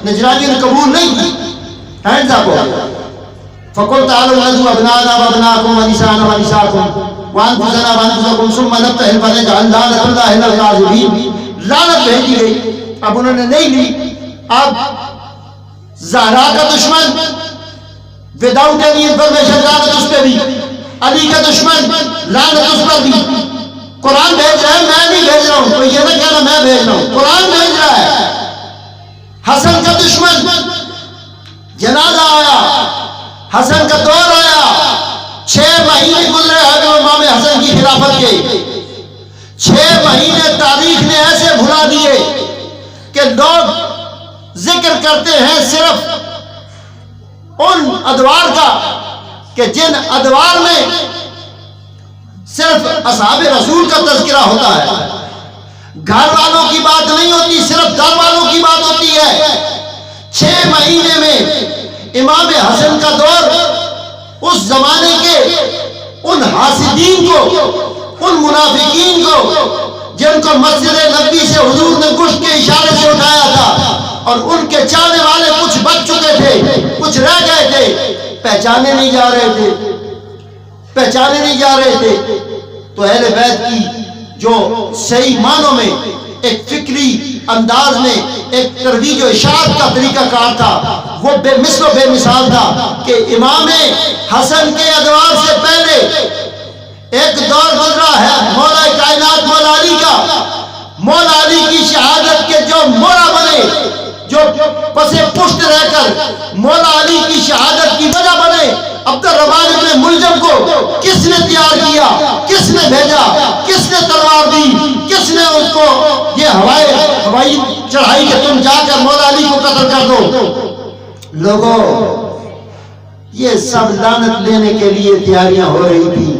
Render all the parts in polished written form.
نجرانی نے قبول نہیں کی. ہینڈز اپ. فقل تعالوا ندعو ابناءنا وابناءكم ونساءنا ونساءكم وانفسنا وانفسكم ثم نبتهل فنجعل لعنة الله على الكاذبين. لعنت بھیجی گئی. اب انہوں نے نہیں لی. اب زہرا کا دشمن وداؤٹ اینی انفارمیشن لعنت اس پہ بھی. علی کا دشمن لعنت اس پر بھی. قرآن بھیج رہا ہے, میں نہیں بھیج رہا ہوں. تو یہ نہ کہنا میں بھیج رہا ہوں, قرآن بھیج رہا ہے. حسن کا دشمن جنازہ آیا, حسن کا دور آیا, 6 مہینے گزرے حضرت امام حسن کی خلافت کے. 6 مہینے تاریخ نے ایسے بھلا دیے کہ لوگ ذکر کرتے ہیں صرف ان ادوار کا کہ جن ادوار میں صرف اصحاب رسول کا تذکرہ ہوتا ہے. گھر والوں کی بات نہیں ہوتی, صرف در والوں کی بات ہوتی ہے. 6 مہینے میں امام حسن کا دور اس زمانے کے ان حاسدین کو, ان منافقین کو جن کو مسجد نبوی سے حضور نے گشت کے اشارے سے اٹھایا تھا اور ان کے چاہنے والے کچھ بچ چکے تھے, کچھ رہ گئے تھے, پہچانے نہیں جا رہے تھے, پہچانے نہیں جا رہے تھے. تو اہل بیت کی جو صحیح معنوں میں ایک فکری انداز میں ایک ترویج و اشاعت کا طریقہ کار تھا, وہ بے مثل و بے مثال تھا کہ امام حسن کے ادوار سے پہلے ایک دور گزرا ہے مولا کائنات مولا علی کا. مولا علی کی شہادت کے جو مولا بنے, جو پسے پشت رہ کر مولا علی کی شہادت کی وجہ بنے, عبد الرحمن ابن ملجم کو کس نے تیار کیا, کس نے بھیجا, کس نے تلوار دی, کس نے اس کو یہ ہوائی چڑھائی کہ تم جا کر مولا علی کو قتل کر دو. لوگوں, یہ سب لعنت لینے کے لیے تیاریاں ہو رہی تھی.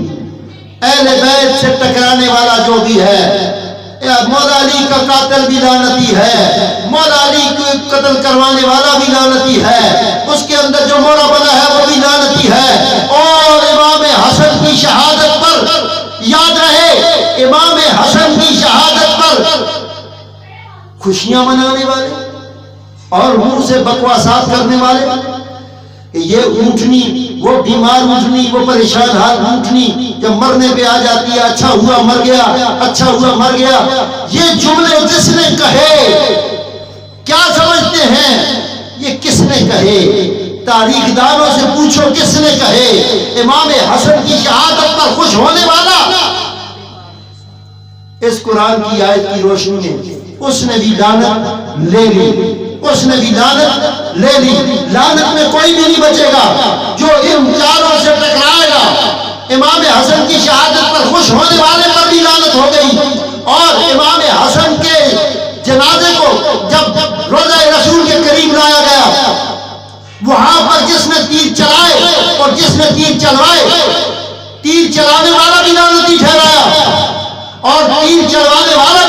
اہل بیت سے ٹکرانے والا جو بھی ہے, مولا علی کا قاتل بھی لعنتی ہے, مولا علی کو قتل کروانے والا بھی لعنتی ہے, اس کے اندر جو مولا بنا ہے وہ بھی لعنتی ہے. اور امام حسن کی شہادت پر یاد رہے, امام حسن کی شہادت پر خوشیاں منانے والے اور منہ سے بکواسات کرنے والے کہ یہ اونٹنی, وہ بیمار اونٹنی, وہ پریشان حال اونٹنی جب مرنے پہ آ جاتی ہے, اچھا ہوا مر گیا, اچھا ہوا مر گیا. یہ جملے جس نے کہے کیا سمجھتے ہیں, یہ کس نے کہے؟ تاریخ دانوں سے پوچھو کس نے کہے. امام حسن کی شہادت پر خوش ہونے والا اس قرآن کی آیت کی روشنی میں اس نے بھی لعنت لے لی, اس نے بھی لعنت لے لی. لعنت میں کوئی بھی نہیں بچے گا جو ان چاروں سے ٹکرائے گا. امام حسن کی شہادت پر خوش ہونے والے پر بھی لعنت ہو گئی, اور امام حسن کے جنازے کو جب روضہ رسول کے قریب لایا گیا, وہاں پر جس نے تیر چلائے اور جس نے تیر چلوائے, تیر چلانے والا بھی لعنتی ٹھہرایا اور تیر چلوانے والا